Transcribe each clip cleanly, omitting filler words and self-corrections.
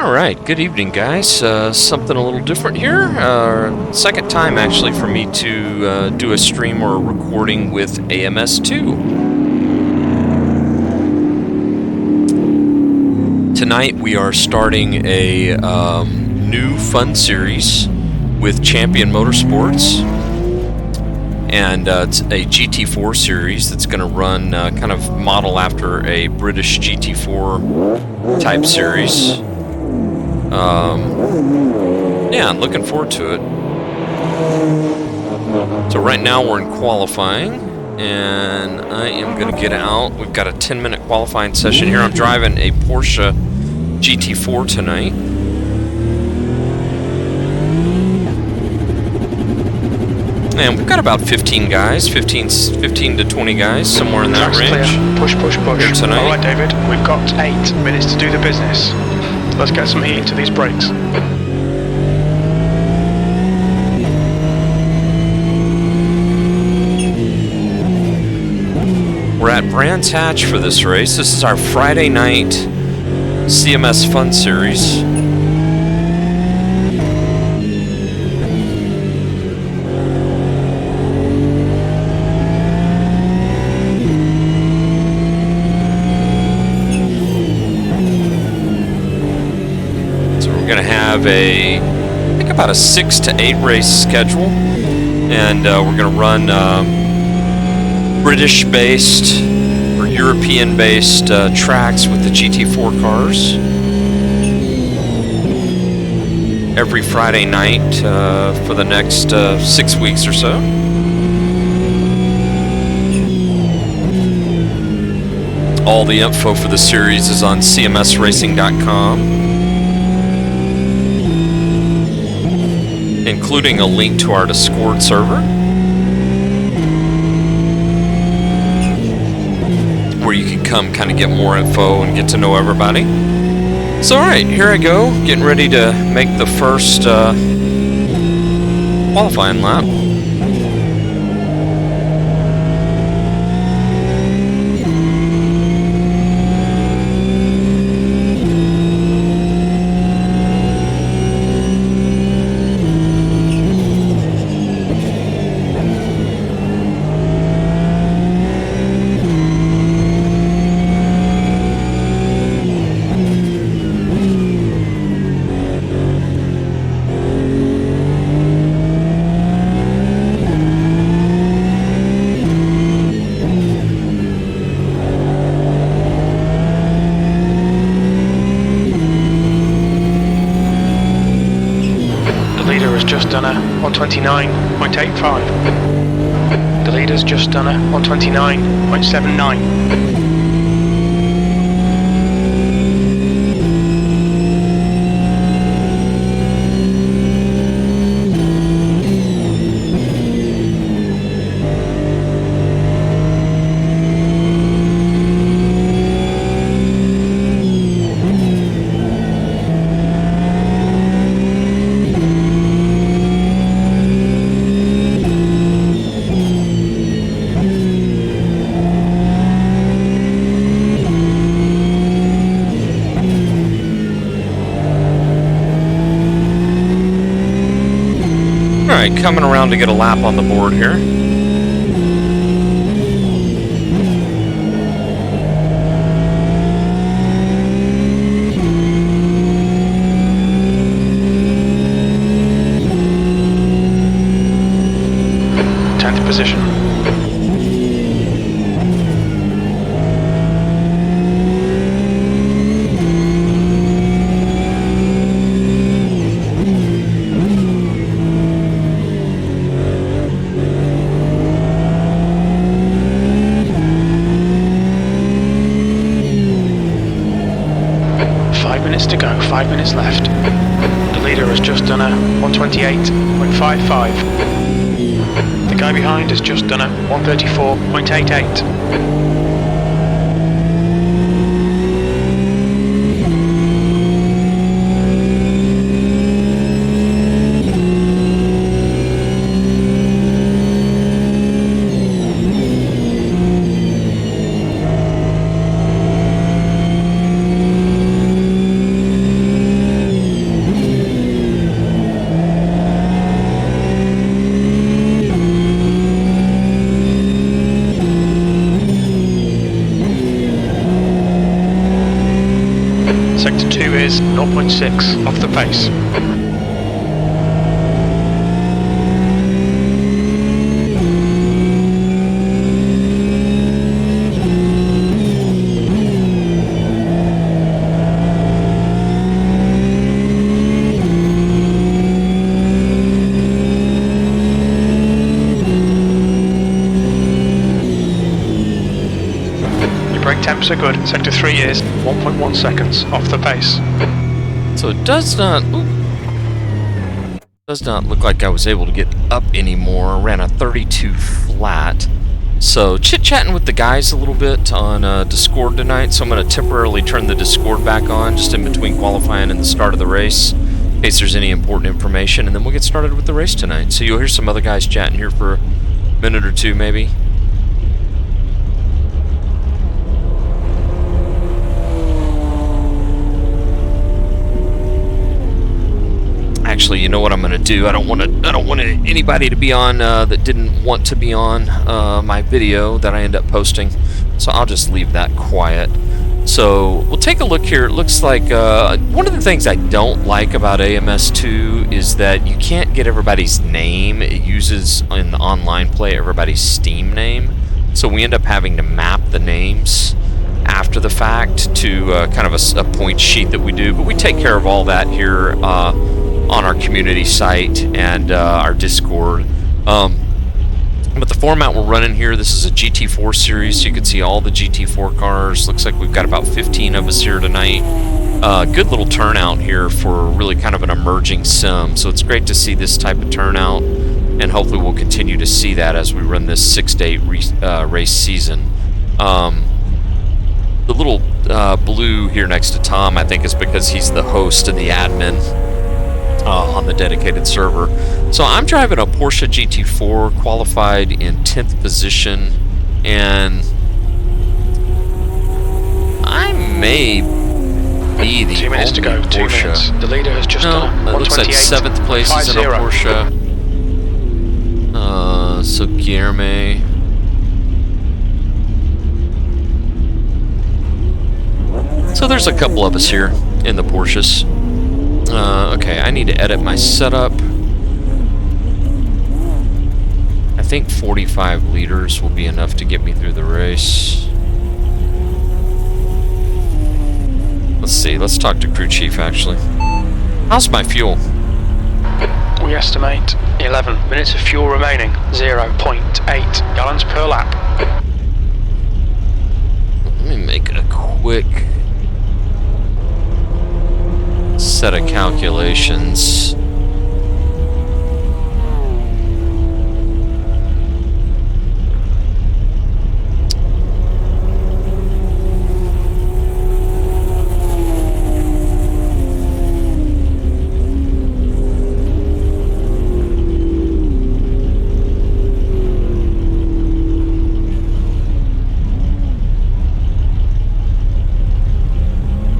Alright, good evening guys. Something a little different here. Second time actually for me to do a stream or a recording with AMS2. Tonight we are starting a new fun series with Champion Motorsports. And it's a GT4 series that's going to run kind of model after a British GT4 type series. Yeah, I'm looking forward to it. So right now we're in qualifying, and I am going to get out. We've got a 10-minute qualifying session here. I'm driving a Porsche GT4 tonight. And we've got about 15 guys, 15 to 20 guys, somewhere in that range. Clear. Push, push, push. Here tonight. All right, David, we've got 8 minutes to do the business. Let's get some heat into these brakes. We're at Brands Hatch for this race. This is our Friday night CMS Fun Series. Have I think about a 6 to 8 race schedule, and we're going to run British-based or European-based tracks with the GT4 cars every Friday night for the next 6 weeks or so. All the info for the series is on cmsracing.com. Including a link to our Discord server, where you can come kind of get more info and get to know everybody. So alright, here I go, getting ready to make the first qualifying lap. Done a 129.85. The leader's just done a 129.79. Alright, coming around to get a lap on the board here. Tenth position. To go, 5 minutes left. The leader has just done a 128.55. The guy behind has just done a 134.88. is 0.6 off the pace. Temps are good. Sector 3 is 1.1 seconds off the pace. So it does not look like I was able to get up anymore. I ran a 32 flat. So chit-chatting with the guys a little bit on Discord tonight. So I'm going to temporarily turn the Discord back on just in between qualifying and the start of the race, in case there's any important information, and then we'll get started with the race tonight. So you'll hear some other guys chatting here for a minute or two maybe. Actually, you know what I'm going to do? I don't want anybody to be on that didn't want to be on my video that I end up posting. So I'll just leave that quiet. So we'll take a look here. It looks like one of the things I don't like about AMS2 is that you can't get everybody's name. It uses in the online play everybody's Steam name. So we end up having to map the names after the fact to kind of a point sheet that we do. But we take care of all that here on our community site and our Discord. But the format we're running here, this is a GT4 series, so you can see all the GT4 cars. Looks like we've got about 15 of us here tonight. Good little turnout here for really kind of an emerging sim, so it's great to see this type of turnout, and hopefully we'll continue to see that as we run this 6-to-8 race season. The little blue here next to Tom, I think, is because he's the host and the admin on the dedicated server. So I'm driving a Porsche GT4, qualified in 10th position, and I may be the 2 minutes to go. 2 Porsche. minutes. The leader has just done it looks like 7th place is in a Porsche. So Guilherme. So there's a couple of us here in the Porsches. Okay, I need to edit my setup. I think 45 liters will be enough to get me through the race. Let's see, let's talk to crew chief actually. How's my fuel? We estimate 11 minutes of fuel remaining, 0.8 gallons per lap. Let me make a quick set of calculations.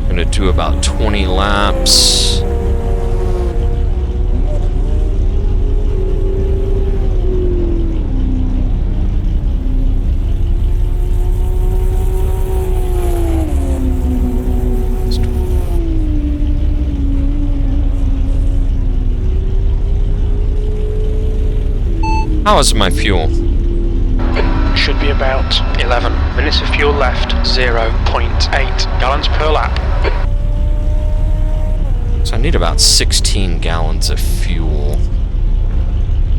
Gonna do about 20 laps. How is my fuel? Should be about 11 minutes of fuel left, 0.8 gallons per lap. So I need about 16 gallons of fuel.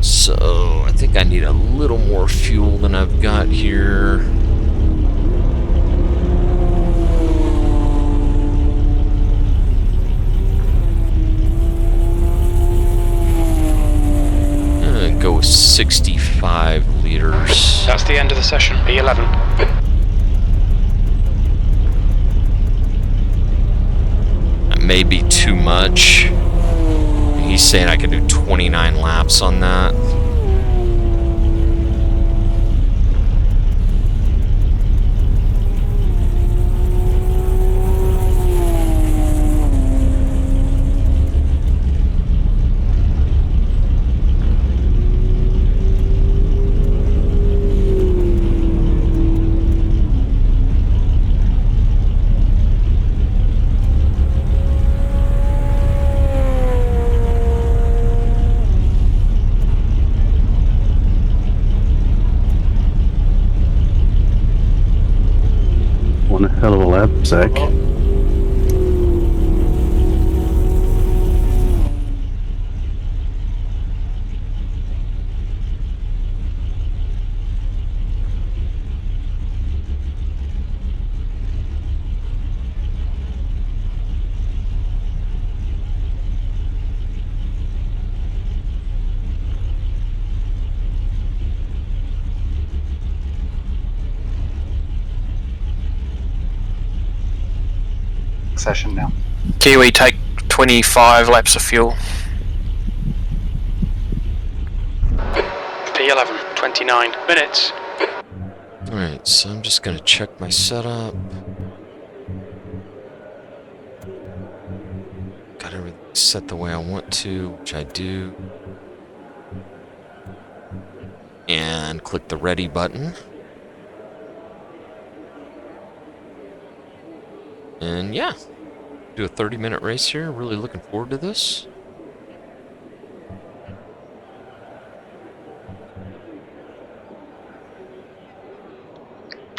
So I think I need a little more fuel than I've got here. Go with 65 liters. That's the end of the session, P11. That may be too much. He's saying I can do 29 laps on that. hell of a lap, Zach. Session now. Kiwi, take 25 laps of fuel. P11, 29 minutes. Alright, so I'm just going to check my setup. Got everything set the way I want to, which I do. And click the ready button. And yeah, do a 30-minute race here. Really looking forward to this.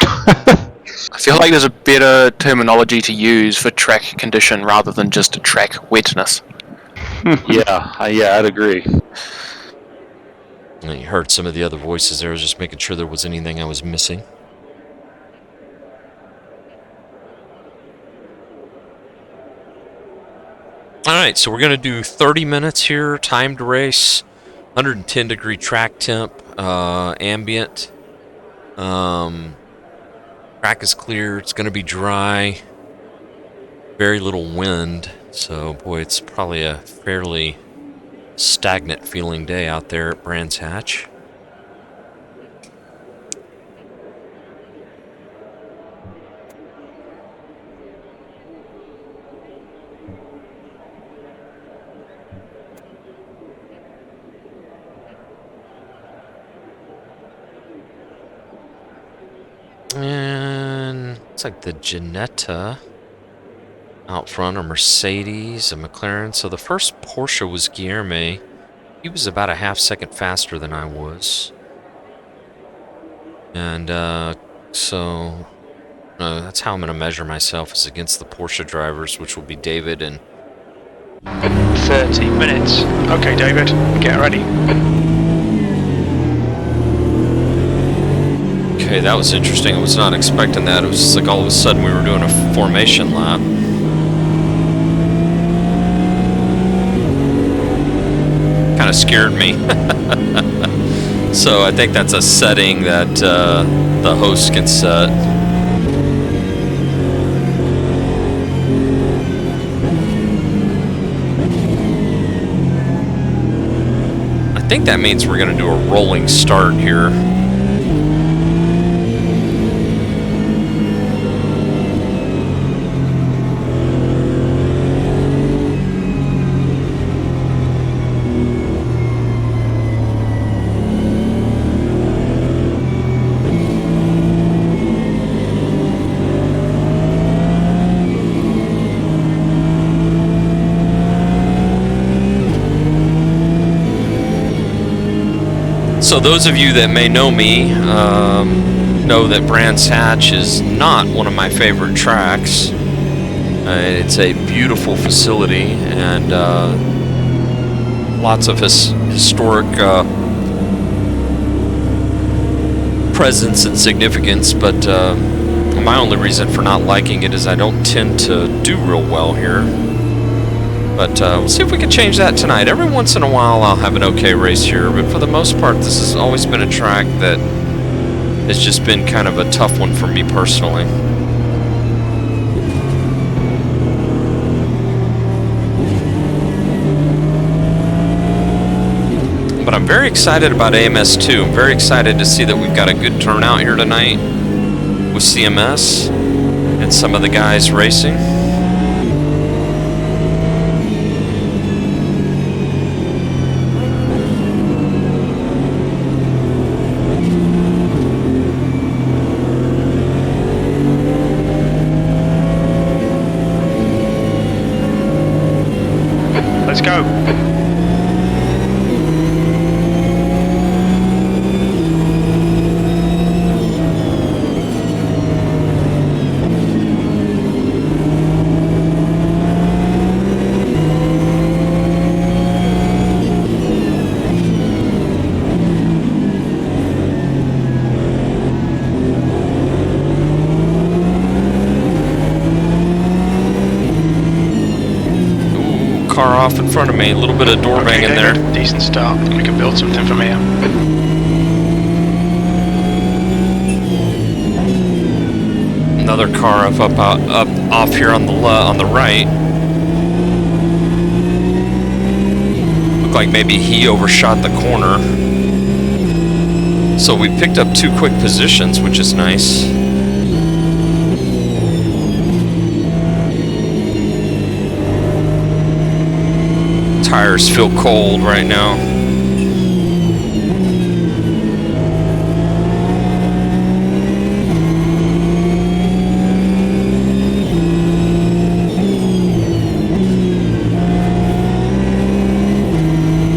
I feel like there's a better terminology to use for track condition rather than just track wetness. Yeah, I'd agree. And you heard some of the other voices there. I was just making sure there was anything I was missing. Alright, so we're going to do 30 minutes here, timed race, 110 degree track temp, ambient. Track is clear, it's going to be dry, very little wind, so boy, it's probably a fairly stagnant feeling day out there at Brands Hatch. And it's like the Ginetta out front, a Mercedes, a McLaren. So the first Porsche was Guilherme. He was about a half second faster than I was. And so that's how I'm going to measure myself, is against the Porsche drivers, which will be David and 30 minutes. Okay, David, get ready. Okay, that was interesting. I was not expecting that. It was just like all of a sudden we were doing a formation lap. Kind of scared me. So I think that's a setting that the host can set. I think that means we're going to do a rolling start here. So those of you that may know me know that Brands Hatch is not one of my favorite tracks. It's a beautiful facility and lots of historic presence and significance, but my only reason for not liking it is I don't tend to do real well here. But we'll see if we can change that tonight. Every once in a while I'll have an okay race here, but for the most part this has always been a track that has just been kind of a tough one for me personally. But I'm very excited about AMS2. I'm very excited to see that we've got a good turnout here tonight with CMS and some of the guys racing. Let's go. car off in front of me. A little bit of door banging there. Decent start. We can build something from here. Another car up off here on the right. Looked like maybe he overshot the corner. So we picked up 2 quick positions, which is nice. Tires feel cold right now.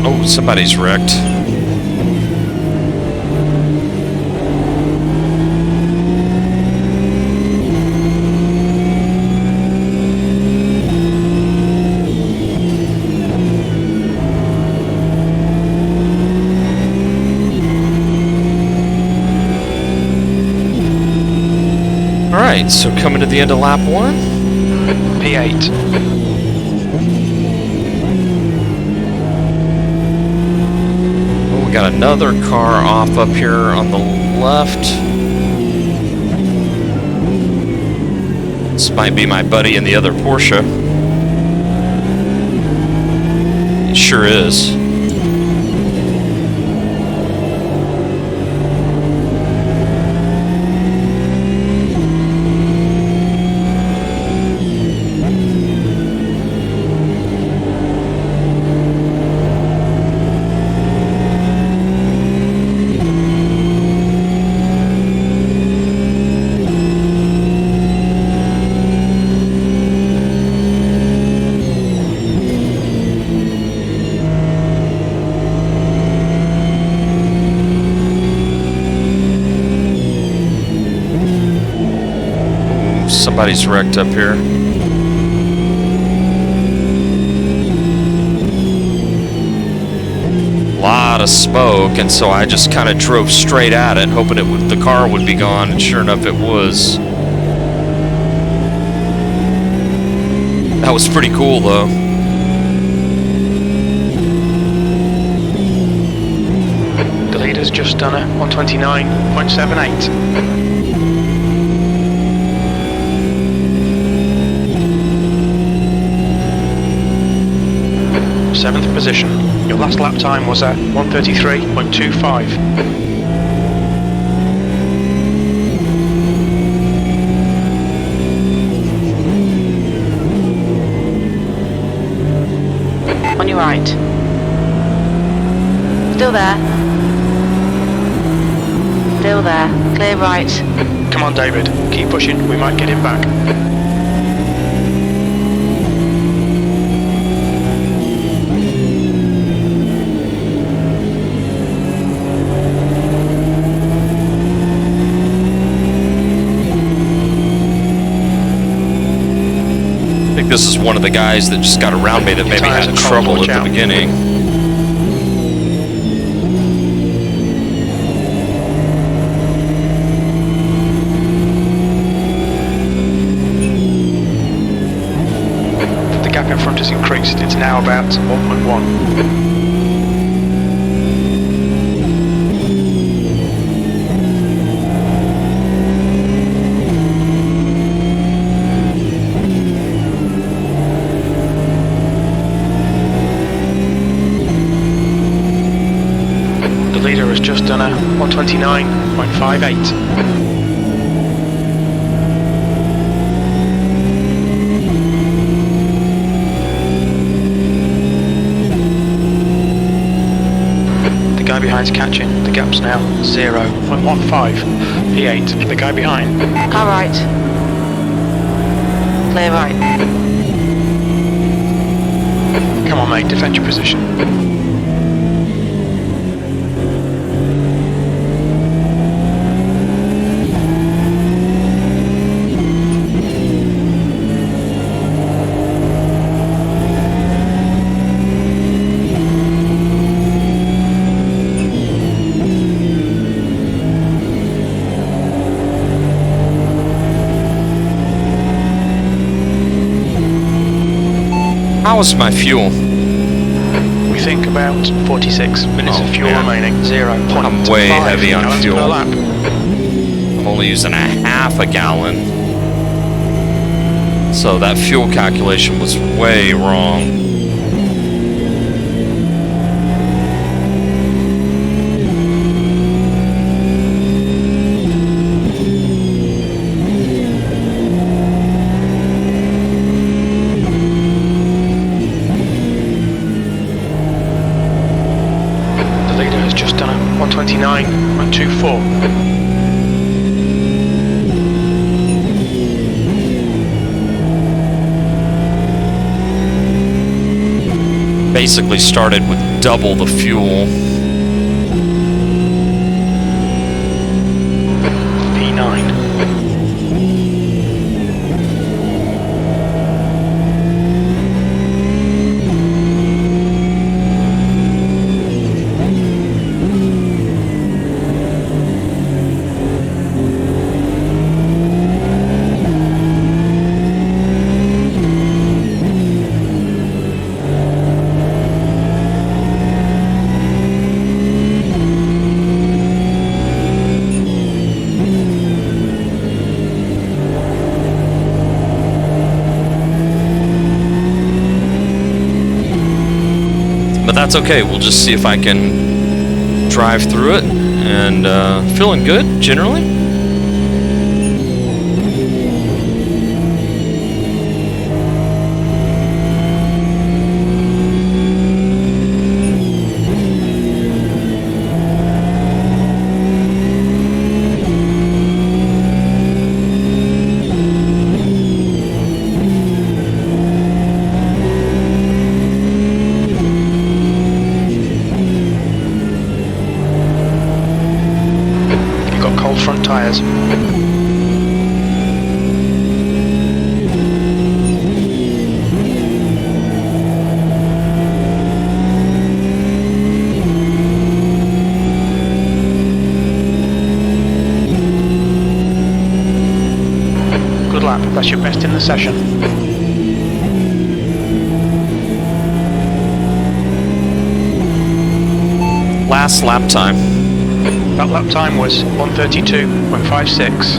Oh, somebody's wrecked. Alright, so coming to the end of lap 1. P8. Oh, we got another car off up here on the left. This might be my buddy in the other Porsche. It sure is. Somebody's wrecked up here. Lot of smoke, and so I just kind of drove straight at it, hoping the car would be gone, and sure enough it was. That was pretty cool though. The leader's just done a 129.78. 7th position. Your last lap time was at 1:33.25. On your right. Still there. Still there. Clear right. Come on, David. Keep pushing. We might get him back. I think this is one of the guys that just got around me that maybe had trouble at the beginning. The gap in front has increased. It's now about 1.1. The leader has just done a 129.58. The guy behind's catching. The gap's now 0.15. P8. The guy behind. Car right. Clear right. Come on, mate. Defend your position. How was my fuel? We think about 46 minutes of fuel remaining. 0.5 I'm way heavy on gallons fuel. per lap. I'm only using a half a gallon. So that fuel calculation was way wrong. The leader has just done a 129.24. Basically started with double the fuel. P9. But that's okay. We'll just see if I can drive through it. And feeling good, generally. Front tyres. Good lap, that's your best in the session. Last lap time. That lap time was 1:32.56.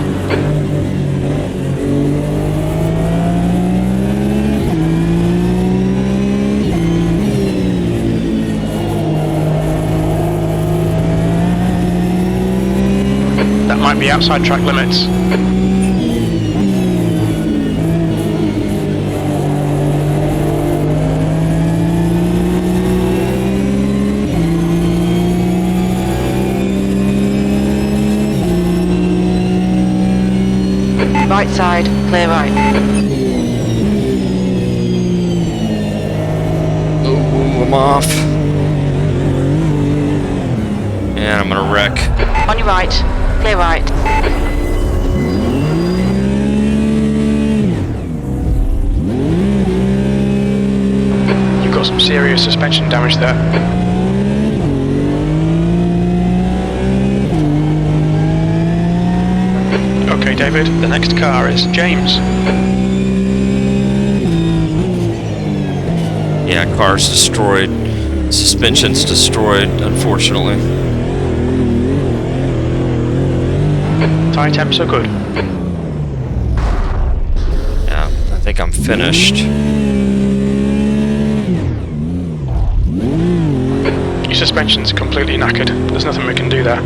That might be outside track limits. Right side, clear right. Oh, I'm off. And I'm gonna wreck. On your right, clear right. You've got some serious suspension damage there. Okay, David, the next car is James. Yeah, car's destroyed. Suspension's destroyed, unfortunately. Tyre temps are good. Yeah, I think I'm finished. Your suspension's completely knackered. There's nothing we can do there.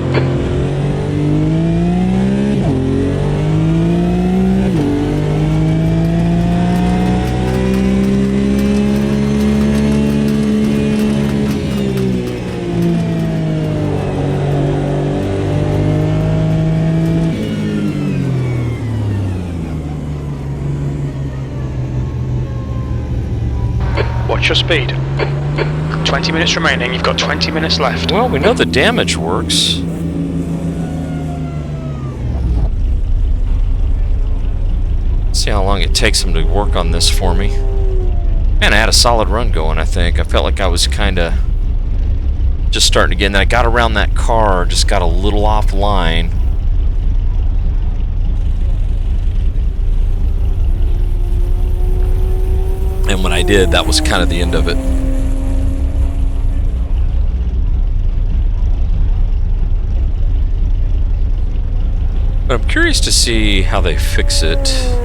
What's your speed? 20 minutes remaining, you've got 20 minutes left. Well, we know the damage works. See how long it takes them to work on this for me. Man, I had a solid run going, I think. I felt like I was kind of just starting again. Then I got around that car, just got a little offline. And when I did, that was kind of the end of it. But I'm curious to see how they fix it.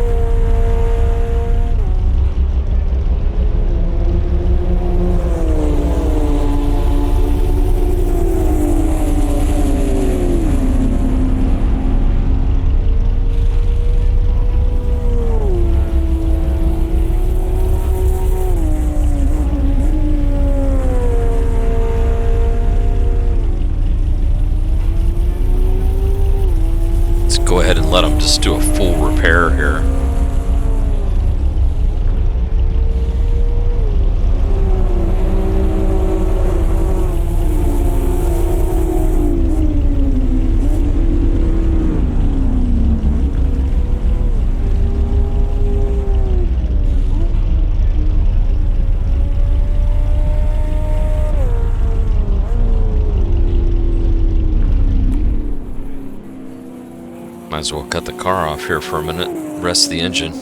Go ahead and let them just do a full repair here. Might as well cut the car off here for a minute, rest the engine.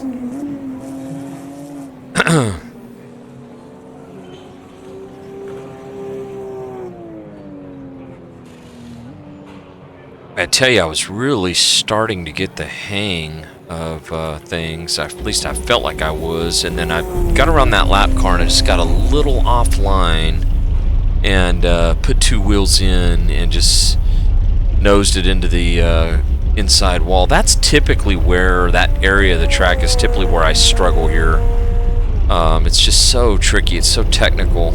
I tell you, I was really starting to get the hang of things. At least I felt like I was, and then I got around that lap car and I just got a little offline and put two wheels in and just nosed it into the inside wall. That's typically where that area of the track is typically where I struggle here. It's just so tricky. It's so technical.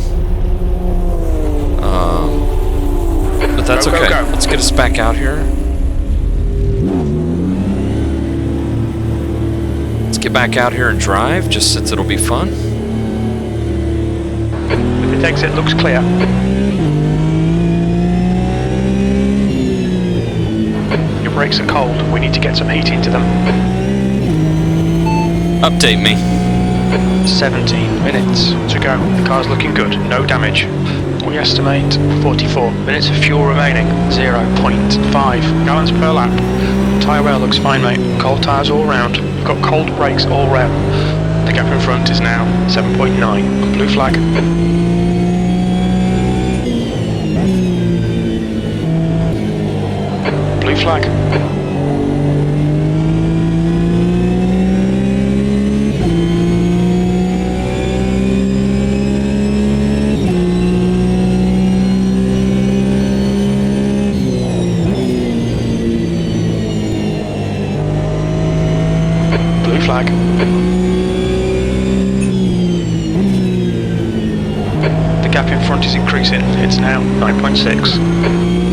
But that's okay. Go. Let's get us back out here. Let's get back out here and drive, just since it'll be fun. The exit looks clear. Brakes are cold. We need to get some heat into them. Update me. 17 minutes to go. The car's looking good. No damage. We estimate 44 minutes of fuel remaining. 0.5 gallons per lap. Tyre wear looks fine, mate. Cold tyres all round. We've got cold brakes all round. The gap in front is now 7.9. Blue flag. Blue flag. Blue flag. The gap in front is increasing. It's now 9.6.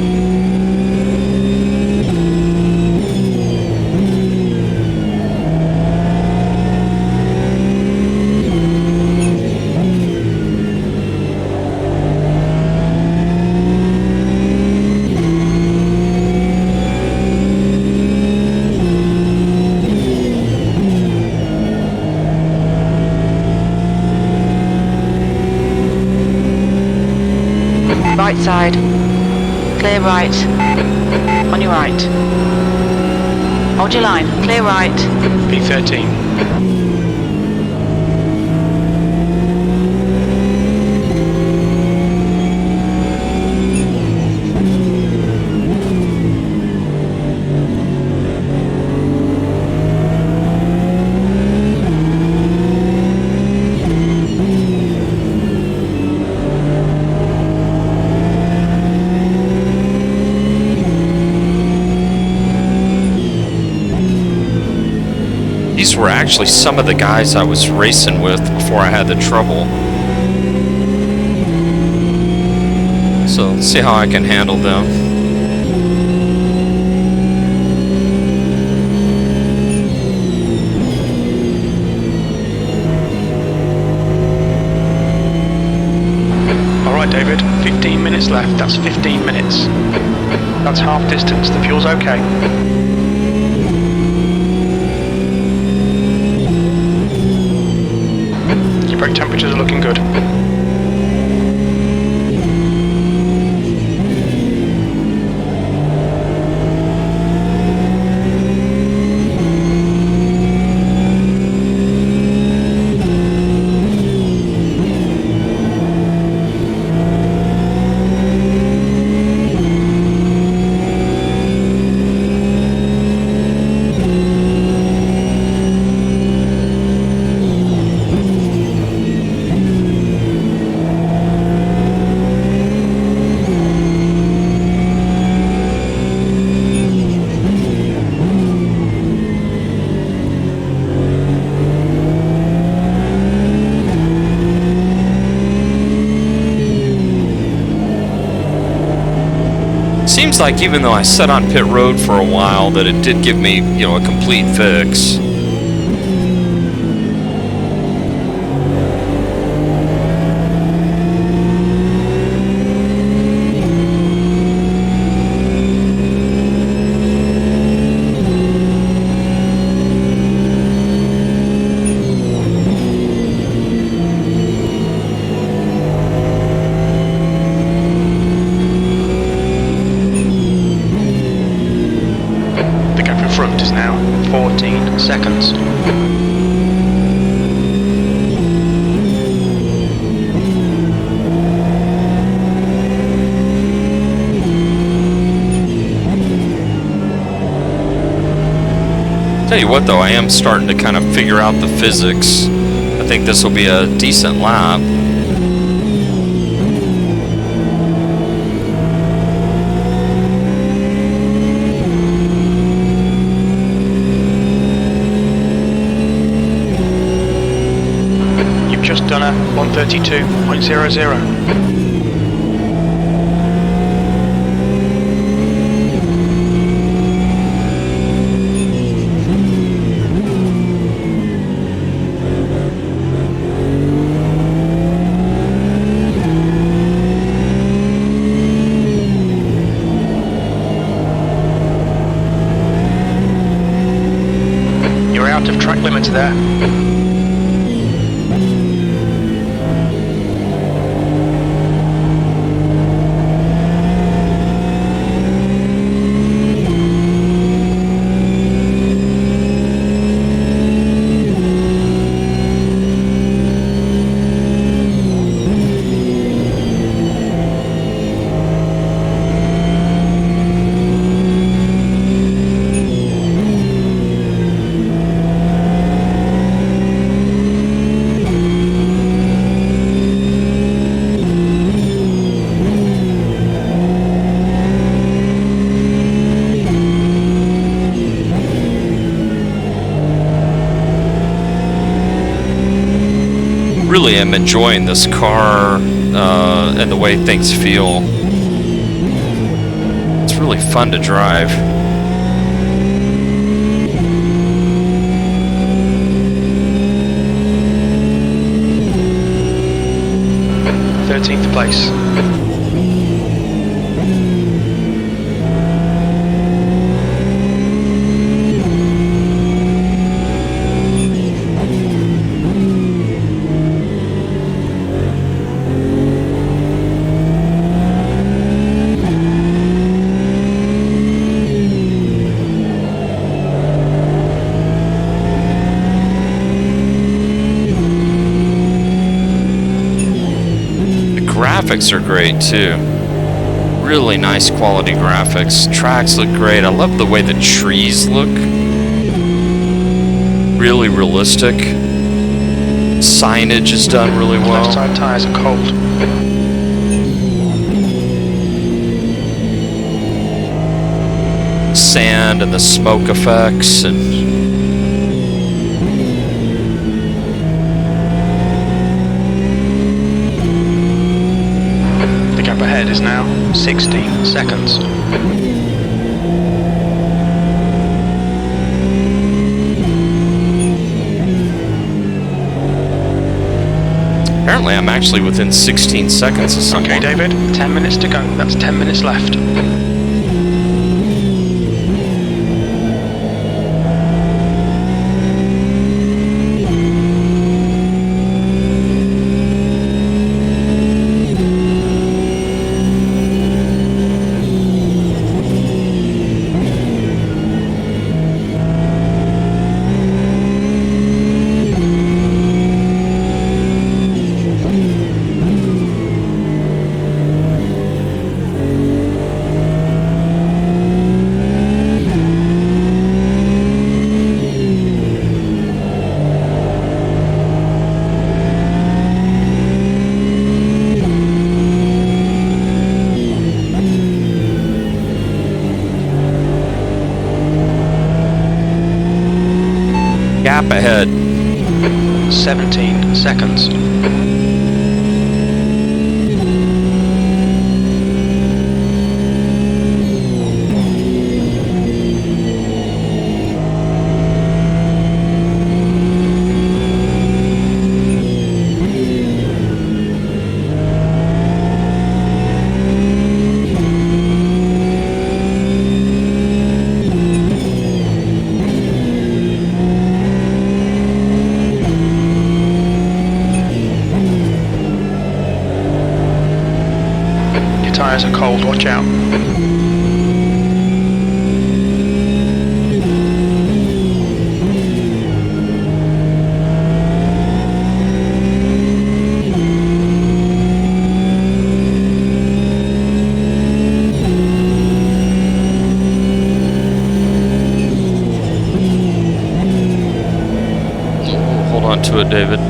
Right side. Clear right. On your right. Hold your line. Clear right. P13. These were actually some of the guys I was racing with before I had the trouble. So let's see how I can handle them. Alright David, 15 minutes left. That's 15 minutes. That's half distance. The fuel's okay. Brake temperatures are looking good. Seems like even though I sat on pit road for a while, that it did give me, you know, a complete fix. Front is now 14 seconds. Tell you what though, I am starting to kind of figure out the physics. I think this will be a decent lap. Just done a 132.00. You're out of track limits there. Really am enjoying this car and the way things feel. It's really fun to drive. 13th place. Graphics are great too. Really nice quality graphics. Tracks look great. I love the way the trees look. Really realistic. Signage is done really well. Left side tyres are cold. Sand and the smoke effects and Gap ahead is now 16 seconds. apparently I'm actually within 16 seconds of someone. Okay, David, 10 minutes to go. That's 10 minutes left. Gap ahead. 17 seconds. tyres are cold, watch out. Hold on to it, David.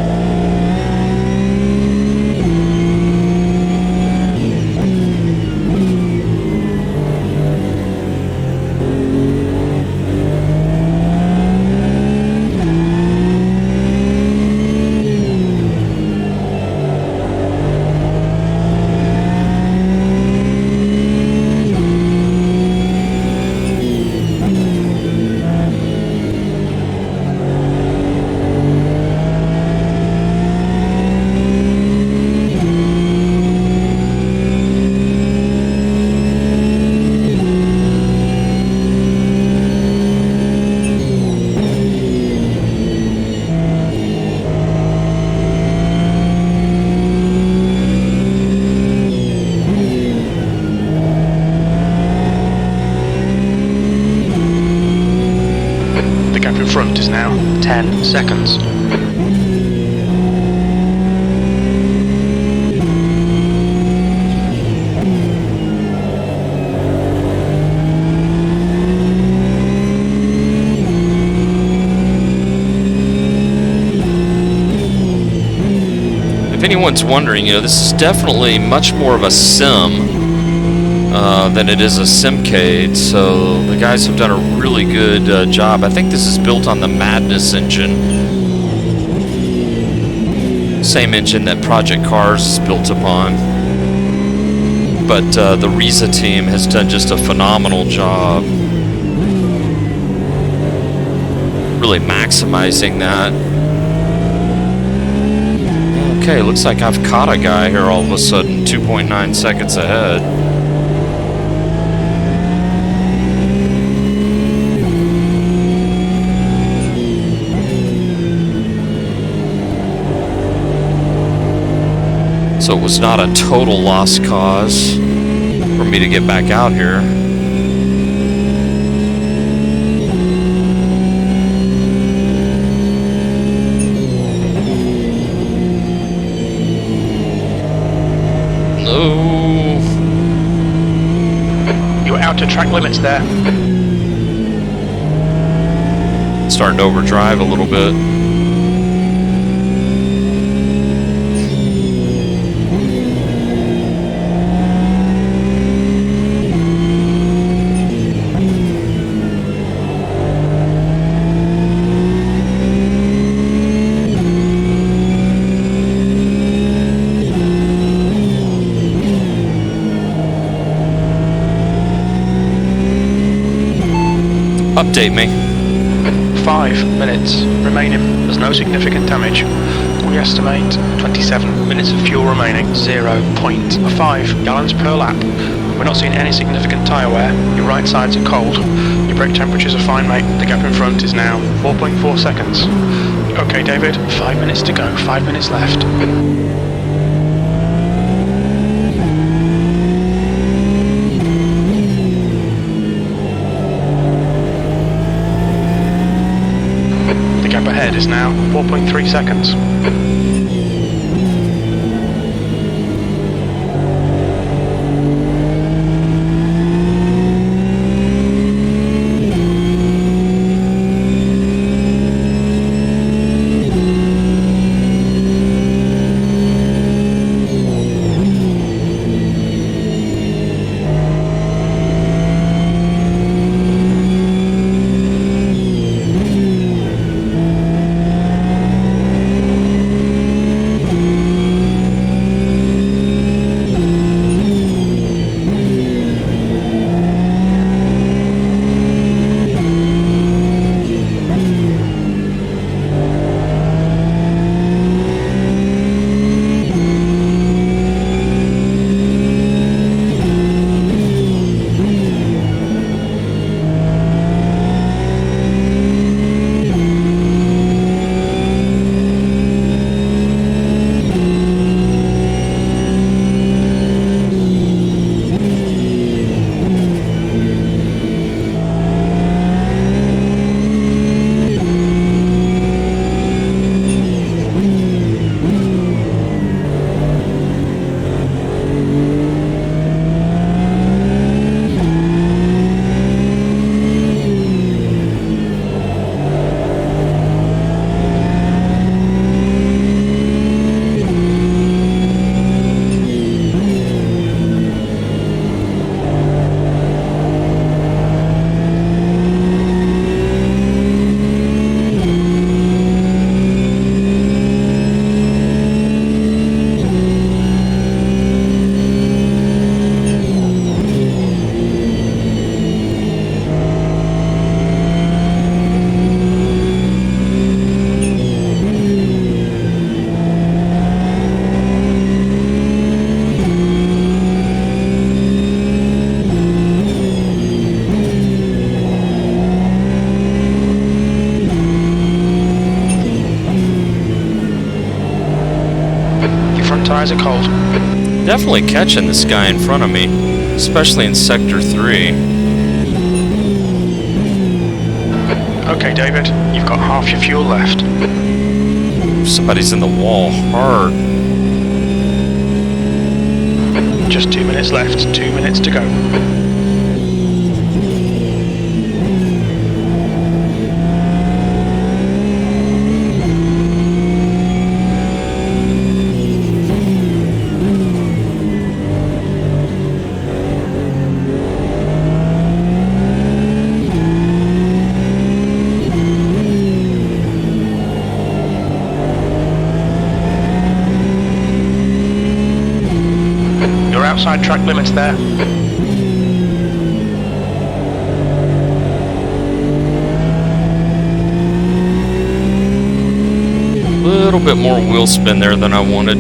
Front is now 10 seconds. If anyone's wondering, this is definitely much more of a sim than it is a simcade, so the guys have done a really good job. I think this is built on the Madness engine, same engine that Project Cars is built upon, but the Riza team has done just a phenomenal job really maximizing that. Okay, looks like I've caught a guy here all of a sudden, 2.9 seconds ahead. So it was not a total lost cause for me to get back out here. No. You're out to track limits there. Starting to overdrive a little bit. Update me. 5 minutes remaining. There's no significant damage. We estimate 27 minutes of fuel remaining. 0.5 gallons per lap. We're not seeing any significant tyre wear. Your right sides are cold. Your brake temperatures are fine, mate. The gap in front is now 4.4 seconds. Okay, David, 5 minutes to go. 5 minutes left. Ahead is now 4.3 seconds. Front tyres are cold. Definitely catching this guy in front of me, especially in Sector 3. Okay, David, you've got half your fuel left. Somebody's in the wall hard. Just 2 minutes left, 2 minutes to go. Outside track limits there. A little bit more wheel spin there than I wanted.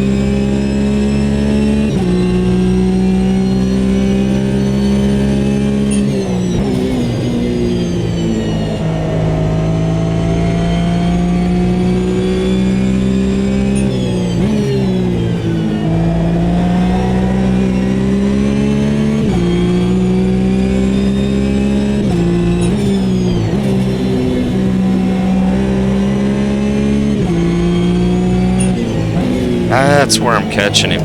That's where I'm catching him.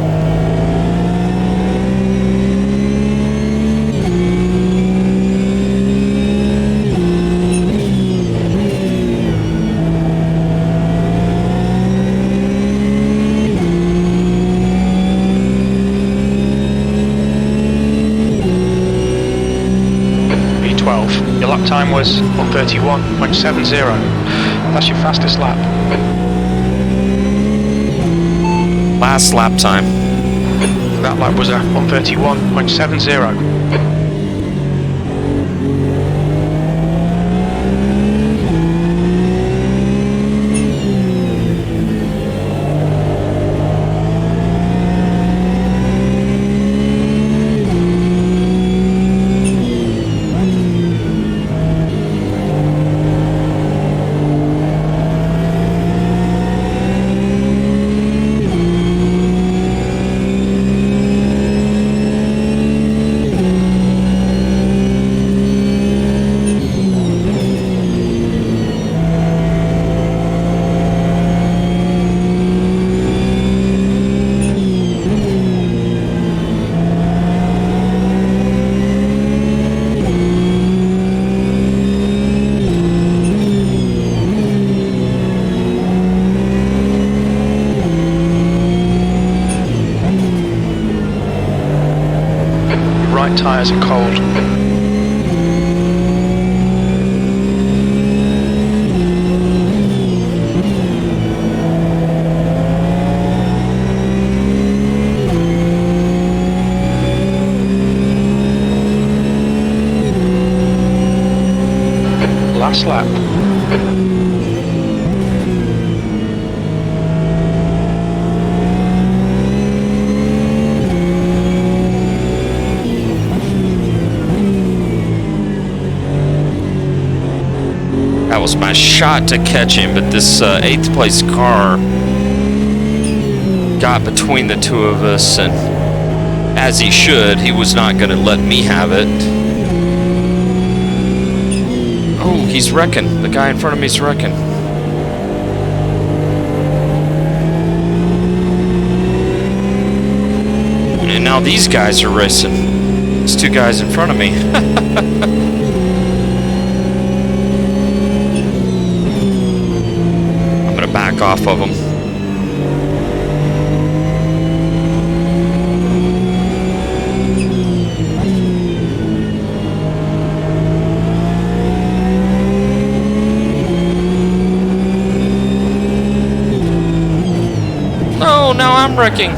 V12. Your lap time was 1:31.70. That's your fastest lap. Last lap time. That lap was a 1:31.70. Right tyres are cold. Last lap. That was my shot to catch him, but this 8th place car got between the two of us, and as he should, he was not going to let me have it. Oh, he's wrecking. The guy in front of me is wrecking. And now these guys are racing. These two guys in front of me. Back off of them. No, now I'm wrecking.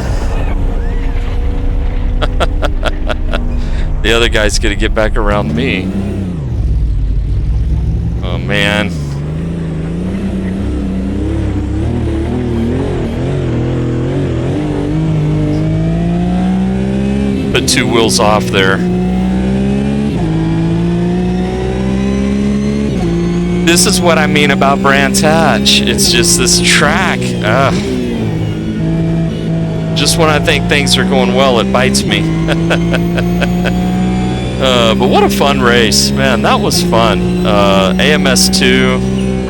The other guy's gonna get back around me. Oh man. Put 2 wheels off there. This is what I mean about Brands Hatch. It's just this track. Ugh. Just when I think things are going well, it bites me. But what a fun race, man! That was fun. AMS2,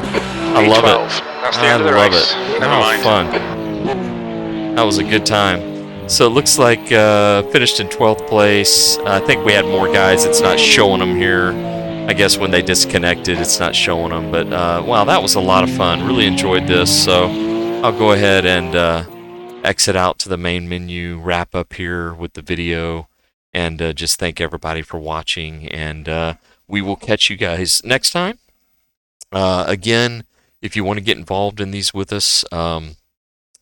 I love it. That's the end of the race. Never mind. Fun. That was a good time. So it looks like finished in 12th place. I think we had more guys. It's not showing them here. I guess when they disconnected, it's not showing them. But wow, that was a lot of fun. Really enjoyed this. So I'll go ahead and exit out to the main menu, wrap up here with the video, and just thank everybody for watching. And we will catch you guys next time. Again, if you want to get involved in these with us,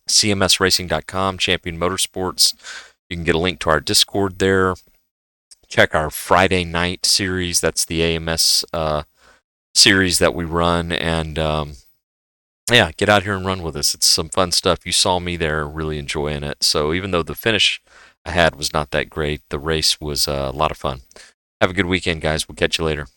cmsracing.com, Champion Motorsports. You can get a link to our Discord there. Check our Friday night series. That's the AMS series that we run. And yeah, get out here and run with us. It's some fun stuff. You saw me there really enjoying it. So even though the finish I had was not that great, the race was a lot of fun. Have a good weekend, guys. We'll catch you later.